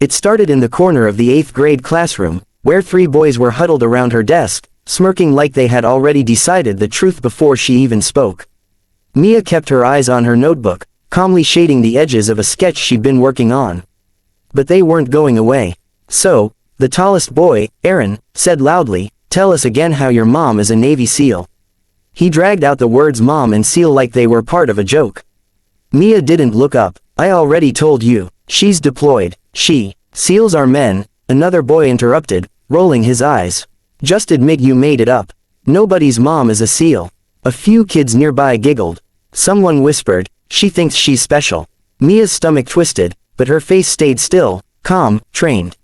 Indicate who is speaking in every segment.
Speaker 1: It started in the corner of the 8th grade classroom, where 3 boys were huddled around her desk, smirking like they had already decided the truth before she even spoke. Mia kept her eyes on her notebook, calmly shading the edges of a sketch she'd been working on. But they weren't going away. So, the tallest boy, Aaron, said loudly, "Tell us again how your mom is a Navy SEAL." He dragged out the words mom and SEAL like they were part of a joke. Mia didn't look up. "I already told you, she's deployed. SEALs are men," another boy interrupted, rolling his eyes. "Just admit you made it up. Nobody's mom is a SEAL." A few kids nearby giggled. Someone whispered, "She thinks she's special." Mia's stomach twisted, but her face stayed still, calm, trained.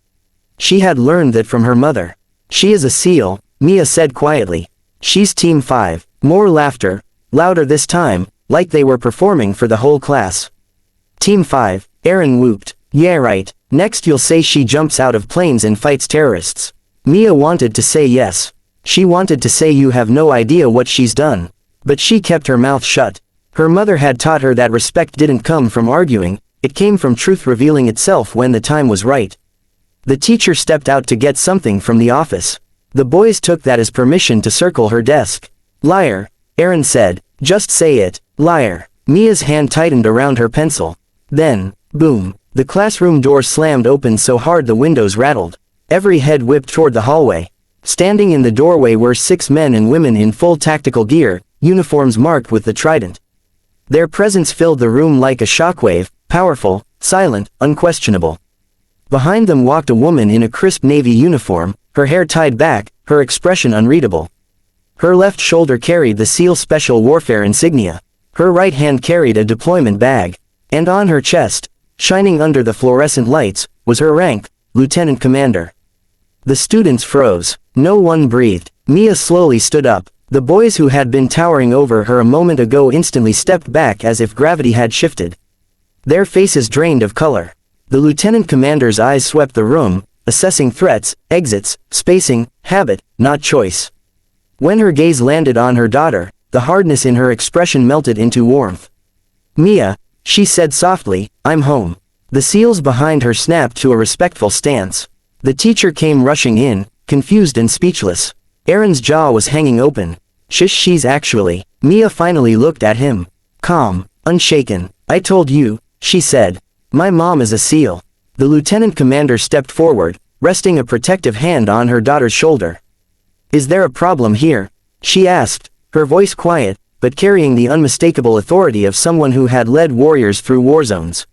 Speaker 1: She had learned that from her mother. "She is a SEAL," Mia said quietly. "She's Team 5. More laughter, louder this time, like they were performing for the whole class. "Team 5, Aaron whooped. "Yeah right, next you'll say she jumps out of planes and fights terrorists." Mia wanted to say yes. She wanted to say you have no idea what she's done. But she kept her mouth shut. Her mother had taught her that respect didn't come from arguing, it came from truth revealing itself when the time was right. The teacher stepped out to get something from the office. The boys took that as permission to circle her desk. "Liar," Aaron said. "Just say it, liar." Mia's hand tightened around her pencil. Then, boom, the classroom door slammed open so hard the windows rattled. Every head whipped toward the hallway. Standing in the doorway were 6 men and women in full tactical gear, uniforms marked with the trident. Their presence filled the room like a shockwave, powerful, silent, unquestionable. Behind them walked a woman in a crisp navy uniform, her hair tied back, her expression unreadable. Her left shoulder carried the SEAL Special Warfare insignia. Her right hand carried a deployment bag. And on her chest, shining under the fluorescent lights, was her rank, Lieutenant Commander. The students froze. No one breathed. Mia slowly stood up. The boys who had been towering over her a moment ago instantly stepped back as if gravity had shifted. Their faces drained of color. The Lieutenant Commander's eyes swept the room, assessing threats, exits, spacing, habit, not choice. When her gaze landed on her daughter, the hardness in her expression melted into warmth. "Mia," she said softly, "I'm home." The SEALs behind her snapped to a respectful stance. The teacher came rushing in, confused and speechless. Aaron's jaw was hanging open. "Shush, she's actually." Mia finally looked at him. Calm, unshaken. "I told you," she said. "My mom is a SEAL." The Lieutenant Commander stepped forward, resting a protective hand on her daughter's shoulder. "Is there a problem here?" she asked, her voice quiet, but carrying the unmistakable authority of someone who had led warriors through war zones.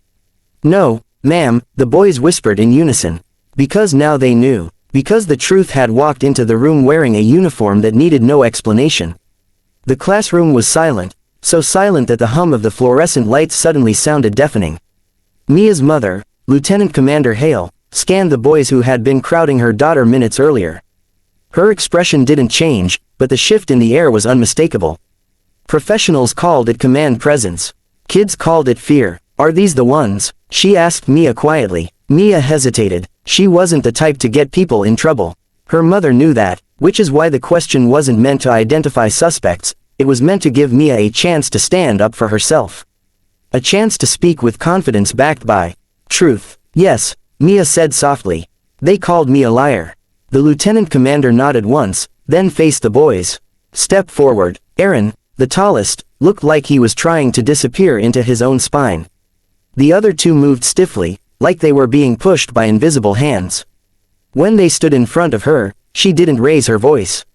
Speaker 1: "No, ma'am," the boys whispered in unison. Because now they knew. Because the truth had walked into the room wearing a uniform that needed no explanation. The classroom was silent, so silent that the hum of the fluorescent lights suddenly sounded deafening. Mia's mother, Lieutenant Commander Hale, scanned the boys who had been crowding her daughter minutes earlier. Her expression didn't change, but the shift in the air was unmistakable. Professionals called it command presence. Kids called it fear. "Are these the ones?" she asked Mia quietly. Mia hesitated. She wasn't the type to get people in trouble. Her mother knew that, which is why the question wasn't meant to identify suspects, it was meant to give Mia a chance to stand up for herself. A chance to speak with confidence backed by truth. "Yes," Mia said softly. "They called me a liar." The Lieutenant Commander nodded once, then faced the boys. "Step forward." Aaron, the tallest, looked like he was trying to disappear into his own spine. The other 2 moved stiffly, like they were being pushed by invisible hands. When they stood in front of her, she didn't raise her voice.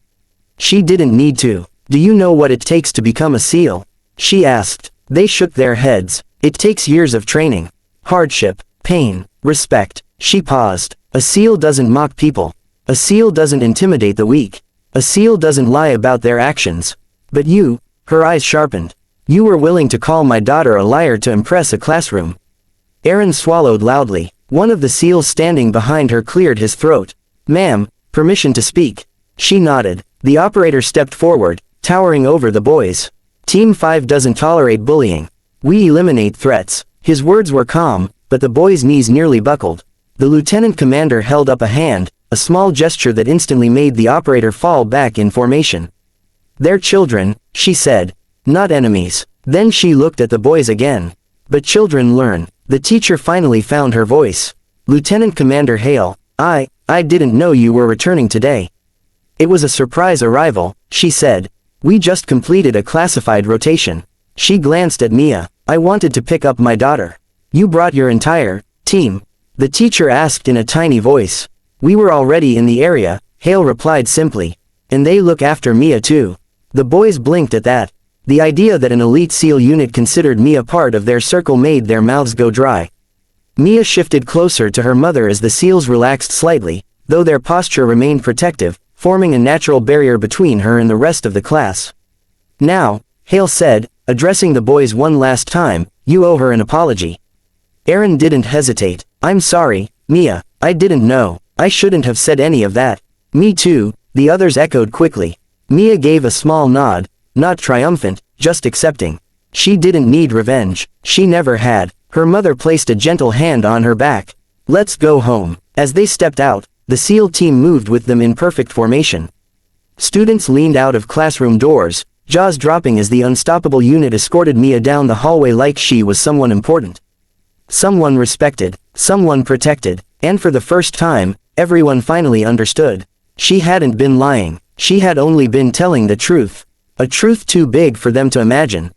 Speaker 1: She didn't need to. "Do you know what it takes to become a SEAL?" she asked. They shook their heads. "It takes years of training. Hardship, pain, respect." She paused. "A SEAL doesn't mock people. A SEAL doesn't intimidate the weak. A SEAL doesn't lie about their actions. But you," her eyes sharpened, "you were willing to call my daughter a liar to impress a classroom." Aaron swallowed loudly. One of the SEALs standing behind her cleared his throat. "Ma'am, permission to speak." She nodded. The operator stepped forward, towering over the boys. "Team 5 doesn't tolerate bullying. We eliminate threats." His words were calm, but the boys' knees nearly buckled. The Lieutenant Commander held up a hand, a small gesture that instantly made the operator fall back in formation. "They're children," she said. "Not enemies." Then she looked at the boys again. "But children learn." The teacher finally found her voice. Lieutenant Commander Hale, I didn't know you were returning today. It was a surprise arrival, she said. We just completed a classified rotation. She glanced at Mia. I wanted to pick up my daughter. You brought your entire team? The teacher asked in a tiny voice. We were already in the area, Hale replied simply. And they look after Mia too. The boys blinked at that. The idea that an elite SEAL unit considered Mia part of their circle made their mouths go dry. Mia shifted closer to her mother as the SEALs relaxed slightly, though their posture remained protective, forming a natural barrier between her and the rest of the class. Now, Hale said, addressing the boys one last time, you owe her an apology. Aaron didn't hesitate. I'm sorry, Mia, I didn't know. I shouldn't have said any of that. Me too, the others echoed quickly. Mia gave a small nod, not triumphant, just accepting. She didn't need revenge. She never had. Her mother placed a gentle hand on her back. Let's go home. As they stepped out, the SEAL team moved with them in perfect formation. Students leaned out of classroom doors, jaws dropping as the unstoppable unit escorted Mia down the hallway like she was someone important. Someone respected, someone protected, and for the first time, everyone finally understood. She hadn't been lying. She had only been telling the truth. A truth too big for them to imagine.